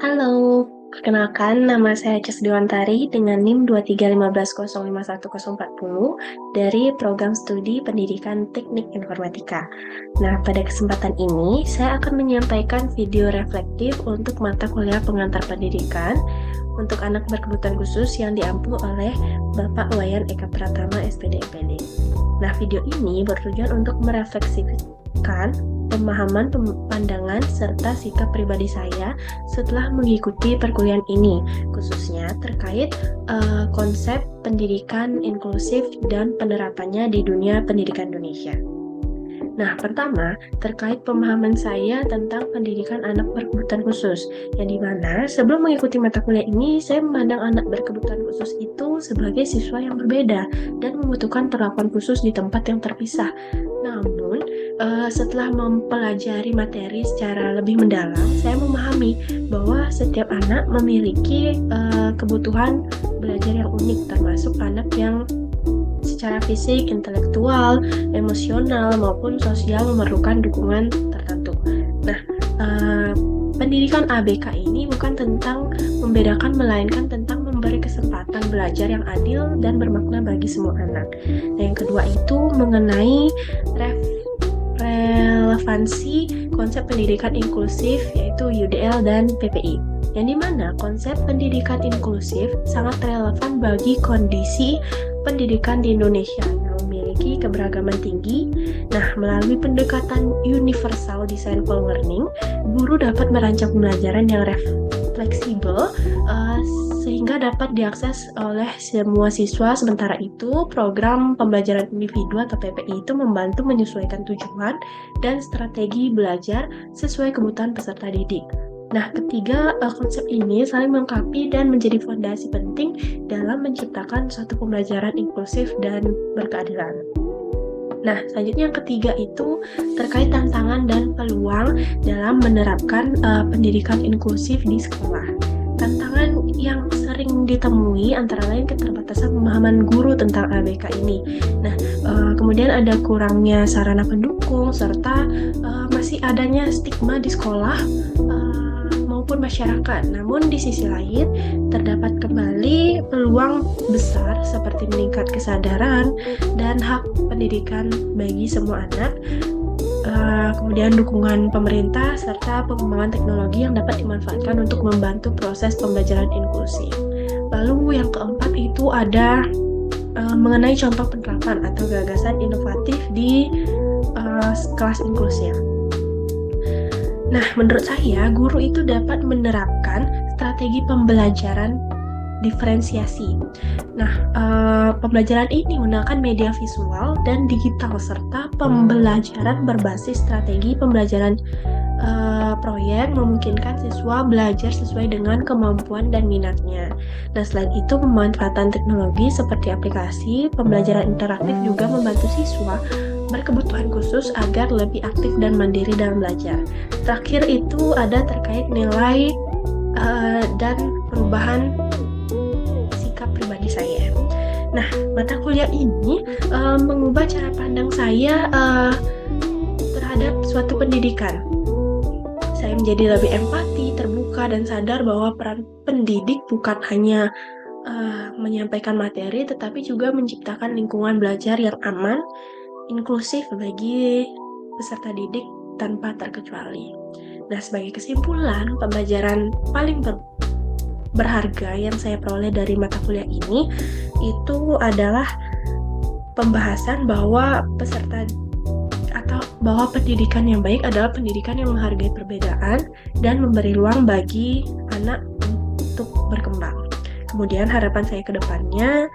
Halo, perkenalkan nama saya Ces Dewantari dengan NIM 235105140 dari Program Studi Pendidikan Teknik Informatika. Nah, pada kesempatan ini saya akan menyampaikan video reflektif untuk mata kuliah pengantar pendidikan untuk anak berkebutuhan khusus yang diampu oleh Bapak Wayan Eka Pratama, SPD MPD. Nah, video ini bertujuan untuk merefleksikan pemahaman, pandangan, serta sikap pribadi saya setelah mengikuti perkuliahan ini, khususnya terkait konsep pendidikan inklusif dan penerapannya di dunia pendidikan Indonesia. Nah, pertama, terkait pemahaman saya tentang pendidikan anak berkebutuhan khusus, yang dimana sebelum mengikuti mata kuliah ini, saya memandang anak berkebutuhan khusus itu sebagai siswa yang berbeda dan membutuhkan perlakuan khusus di tempat yang terpisah. Namun, setelah mempelajari materi secara lebih mendalam, saya memahami bahwa setiap anak memiliki kebutuhan belajar yang unik, termasuk anak yang secara fisik, intelektual, emosional, maupun sosial memerlukan dukungan tertentu. Nah, pendidikan ABK ini bukan tentang membedakan, melainkan tentang memberi kesempatan belajar yang adil dan bermakna bagi semua anak. Nah, yang kedua itu mengenai relevansi konsep pendidikan inklusif, yaitu UDL dan PPI. Yang dimana konsep pendidikan inklusif sangat relevan bagi kondisi pendidikan di Indonesia yang memiliki keberagaman tinggi. Nah, melalui pendekatan universal design for learning, guru dapat merancang pembelajaran yang fleksibel sehingga dapat diakses oleh semua siswa. Sementara itu, program pembelajaran individu atau PPI itu membantu menyesuaikan tujuan dan strategi belajar sesuai kebutuhan peserta didik. Nah, ketiga konsep ini saling melengkapi dan menjadi fondasi penting dalam menciptakan suatu pembelajaran inklusif dan berkeadilan. Nah, selanjutnya yang ketiga itu terkait tantangan dan peluang dalam menerapkan pendidikan inklusif di sekolah. Tantangan yang sering ditemui antara lain keterbatasan pemahaman guru tentang ABK ini. Nah, kemudian ada kurangnya sarana pendukung serta masih adanya stigma di sekolah maupun masyarakat. Namun di sisi lain terdapat kembali peluang besar seperti meningkat kesadaran dan hak pendidikan bagi semua anak, kemudian dukungan pemerintah serta pengembangan teknologi yang dapat dimanfaatkan untuk membantu proses pembelajaran inklusif. Lalu yang keempat itu ada mengenai contoh penerapan atau gagasan inovatif di kelas inklusif. Nah, menurut saya, guru itu dapat menerapkan strategi pembelajaran diferensiasi. Nah, pembelajaran ini menggunakan media visual dan digital serta pembelajaran berbasis strategi pembelajaran proyek memungkinkan siswa belajar sesuai dengan kemampuan dan minatnya. Nah, selain itu, pemanfaatan teknologi seperti aplikasi pembelajaran interaktif juga membantu siswa berkebutuhan khusus agar lebih aktif dan mandiri dalam belajar. Terakhir itu ada terkait nilai dan perubahan sikap pribadi saya. Nah, mata kuliah ini mengubah cara pandang saya terhadap suatu pendidikan. Saya menjadi lebih empati, terbuka, dan sadar bahwa peran pendidik bukan hanya menyampaikan materi, tetapi juga menciptakan lingkungan belajar yang aman, inklusif bagi peserta didik tanpa terkecuali. Nah, sebagai kesimpulan, pembelajaran paling berharga yang saya peroleh dari mata kuliah ini itu adalah pembahasan bahwa bahwa pendidikan yang baik adalah pendidikan yang menghargai perbedaan dan memberi ruang bagi anak untuk berkembang. Kemudian harapan saya ke depannya,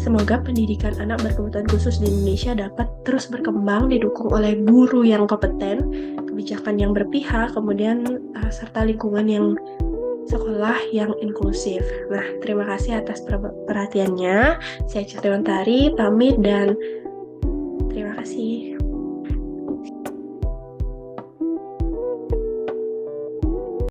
semoga pendidikan anak berkebutuhan khusus di Indonesia dapat terus berkembang, didukung oleh guru yang kompeten, kebijakan yang berpihak, kemudian serta lingkungan yang sekolah yang inklusif. Nah, terima kasih atas perhatiannya. Saya Ces Dewantari, pamit dan terima kasih.